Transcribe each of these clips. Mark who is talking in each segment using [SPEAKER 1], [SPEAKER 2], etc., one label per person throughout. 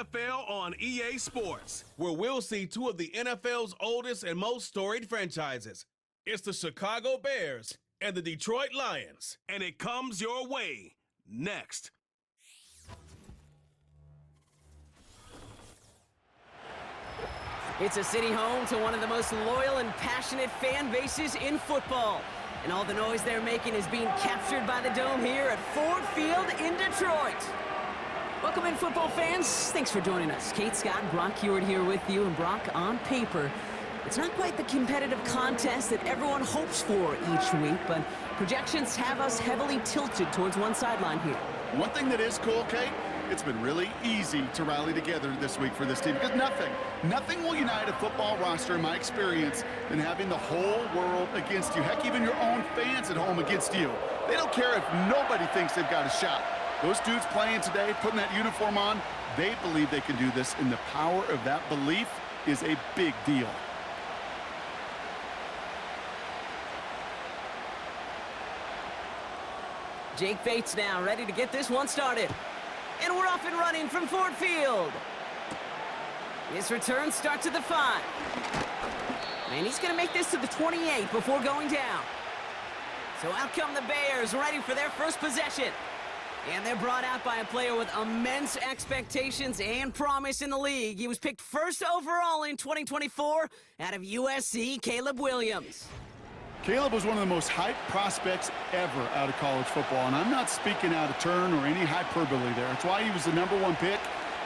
[SPEAKER 1] NFL on EA Sports, where we'll see two of the NFL's oldest and most storied franchises. It's the Chicago Bears and the Detroit Lions, and it comes your way next.
[SPEAKER 2] It's a city home to one of the most loyal and passionate fan bases in football. And all the noise they're making is being captured by the Dome here at Ford Field in Detroit. Welcome in, football fans. Thanks for joining us. Kate, Scott, and Brock Hewitt here with you. And Brock, on paper, it's not quite the competitive contest that everyone hopes for each week, but projections have us heavily tilted towards one sideline here.
[SPEAKER 3] One thing that is cool, Kate, it's been really easy to rally together this week for this team because nothing will unite a football roster, in my experience, than having the whole world against you. Heck, even your own fans at home against you. They don't care if nobody thinks they've got a shot. Those dudes playing today, putting that uniform on, they believe they can do this, and the power of that belief is a big deal.
[SPEAKER 2] Jake Bates now ready to get this one started. And we're off and running from Ford Field. His return starts at the 5. And he's going to make this to the 28 before going down. So out come the Bears, ready for their first possession. And they're brought out by a player with immense expectations and promise in the league. He was picked first overall in 2024 out of USC, Caleb Williams.
[SPEAKER 3] Caleb was one of the most hyped prospects ever out of college football, and I'm not speaking out of turn or any hyperbole there. It's why he was the #1 pick.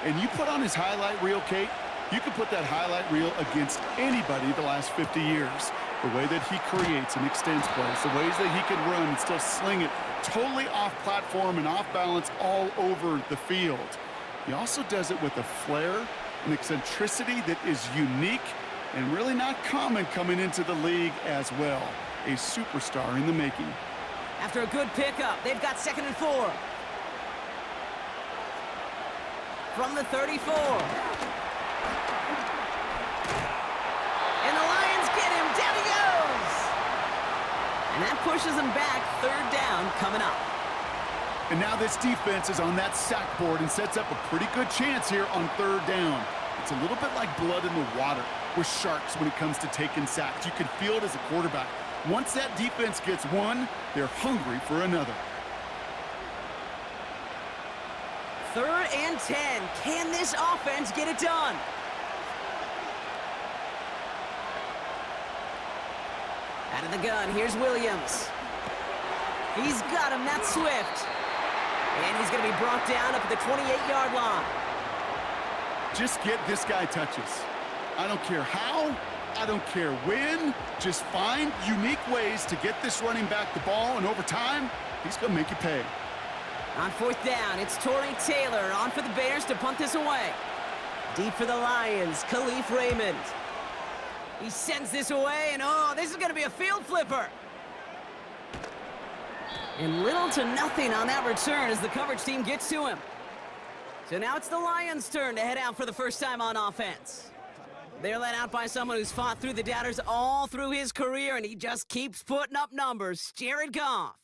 [SPEAKER 3] And you put on his highlight reel, Kate, you could put that highlight reel against anybody the last 50 years. The way that he creates and extends plays, the ways that he can run and still sling it totally off platform and off balance all over the field. He also does it with a flair and eccentricity that is unique and really not common coming into the league as well. A superstar in the making.
[SPEAKER 2] After a good pickup, they've got 2nd and 4. From the 34. And the Lions get him. Down he goes. And that pushes him back. 3rd down coming up.
[SPEAKER 3] And now this defense is on that sack board and sets up a pretty good chance here on 3rd down. It's a little bit like blood in the water with sharks when it comes to taking sacks. You can feel it as a quarterback. Once that defense gets one, they're hungry for another.
[SPEAKER 2] 3rd and 10. Can this offense get it done? Out of the gun, here's Williams. He's got him, that's Swift. And he's going to be brought down up at the 28-yard line.
[SPEAKER 3] Just get this guy touches. I don't care how, I don't care when. Just find unique ways to get this running back the ball, and over time, he's going to make you pay.
[SPEAKER 2] On 4th down, it's Torrey Taylor on for the Bears to punt this away. Deep for the Lions, Khalif Raymond. He sends this away, and oh, this is going to be a field flipper. And little to nothing on that return as the coverage team gets to him. So now it's the Lions' turn to head out for the first time on offense. They're led out by someone who's fought through the doubters all through his career, and he just keeps putting up numbers. Jared Goff.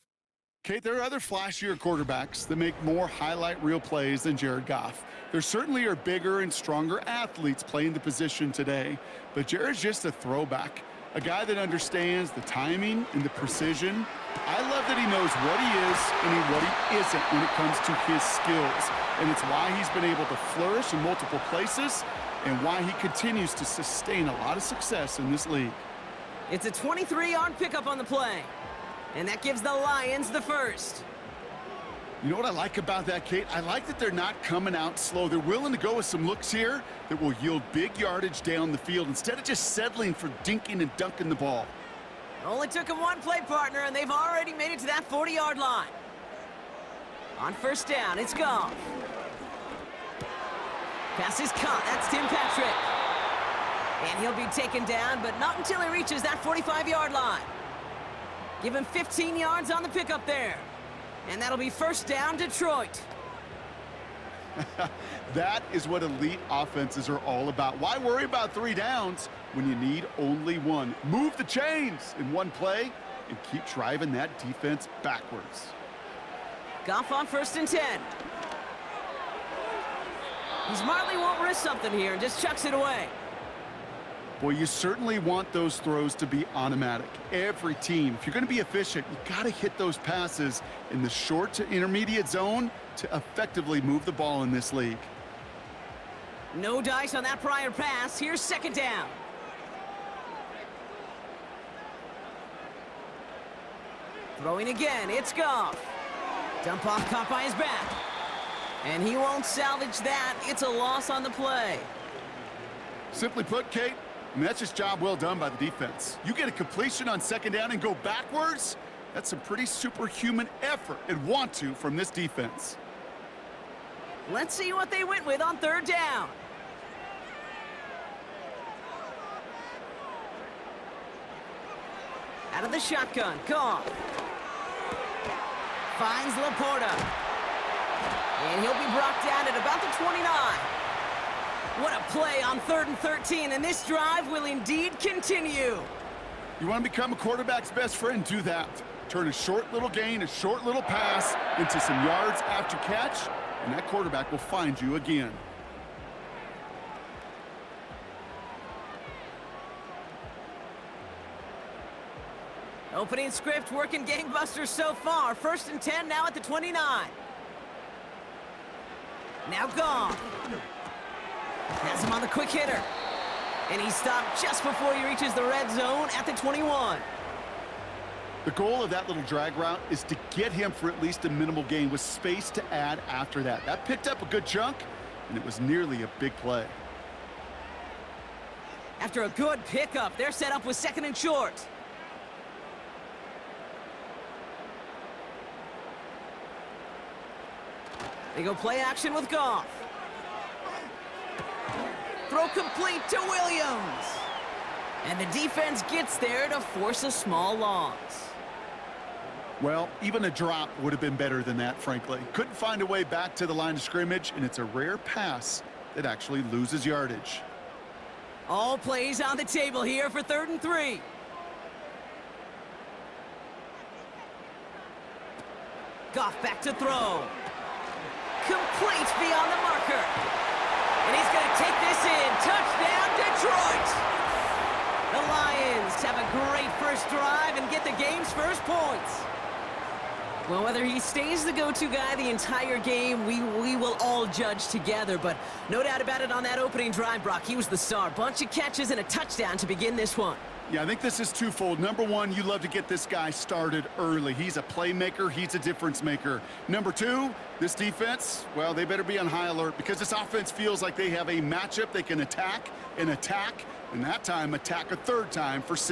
[SPEAKER 3] Kate, there are other flashier quarterbacks that make more highlight reel plays than Jared Goff. There certainly are bigger and stronger athletes playing the position today, but Jared's just a throwback, a guy that understands the timing and the precision. I love that he knows what he is and what he isn't when it comes to his skills, and it's why he's been able to flourish in multiple places and why he continues to sustain a lot of success in this league.
[SPEAKER 2] It's a 23-yard pickup on the play. And that gives the Lions the first.
[SPEAKER 3] You know what I like about that, Kate? I like that they're not coming out slow. They're willing to go with some looks here that will yield big yardage down the field instead of just settling for dinking and dunking the ball.
[SPEAKER 2] Only took them one play, partner, and they've already made it to that 40-yard line. On 1st down, it's Goff. Pass is caught. That's Tim Patrick. And he'll be taken down, but not until he reaches that 45-yard line. Give him 15 yards on the pickup there. And that'll be 1st down, Detroit.
[SPEAKER 3] That is what elite offenses are all about. Why worry about 3 downs when you need only 1? Move the chains in one play and keep driving that defense backwards.
[SPEAKER 2] Goff on 1st and 10. He smartly won't risk something here and just chucks it away.
[SPEAKER 3] Boy, you certainly want those throws to be automatic. Every team, if you're going to be efficient, you got to hit those passes in the short to intermediate zone to effectively move the ball in this league.
[SPEAKER 2] No dice on that prior pass. Here's second down. Throwing again, it's Goff. Dump off caught by his back. And he won't salvage that. It's a loss on the play.
[SPEAKER 3] Simply put, Kate, that's just job well done by the defense. You get a completion on second down and go backwards? That's some pretty superhuman effort and want to from this defense.
[SPEAKER 2] Let's see what they went with on third down. Out of the shotgun, Goff. Finds Laporta. And he'll be brought down at about the 29. What a play on 3rd and 13, and this drive will indeed continue.
[SPEAKER 3] You want to become a quarterback's best friend? Do that. Turn a short little gain, a short little pass into some yards after catch, and that quarterback will find you again.
[SPEAKER 2] Opening script working gangbusters so far. 1st and 10 now at the 29. Now Goff. Has him on the quick hitter. And he stopped just before he reaches the red zone at the 21.
[SPEAKER 3] The goal of that little drag route is to get him for at least a minimal gain with space to add after that. That picked up a good chunk, and it was nearly a big play.
[SPEAKER 2] After a good pickup, they're set up with 2nd and short. They go play action with Goff. Throw complete to Williams. And the defense gets there to force a small loss.
[SPEAKER 3] Well, even a drop would have been better than that, frankly. Couldn't find a way back to the line of scrimmage, and it's a rare pass that actually loses yardage.
[SPEAKER 2] All plays on the table here for 3rd and 3. Goff back to throw. Complete beyond the marker. And he's going to take this in. Touchdown, Detroit! The Lions have a great first drive and get the game's first points. Well, whether he stays the go-to guy the entire game, we will all judge together. But no doubt about it on that opening drive, Brock. He was the star. Bunch of catches and a touchdown to begin this one.
[SPEAKER 3] Yeah, I think this is twofold. Number one, you love to get this guy started early. He's a playmaker. He's a difference maker. Number two, this defense, well, they better be on high alert because this offense feels like they have a matchup they can attack, and that time attack a third time for 6.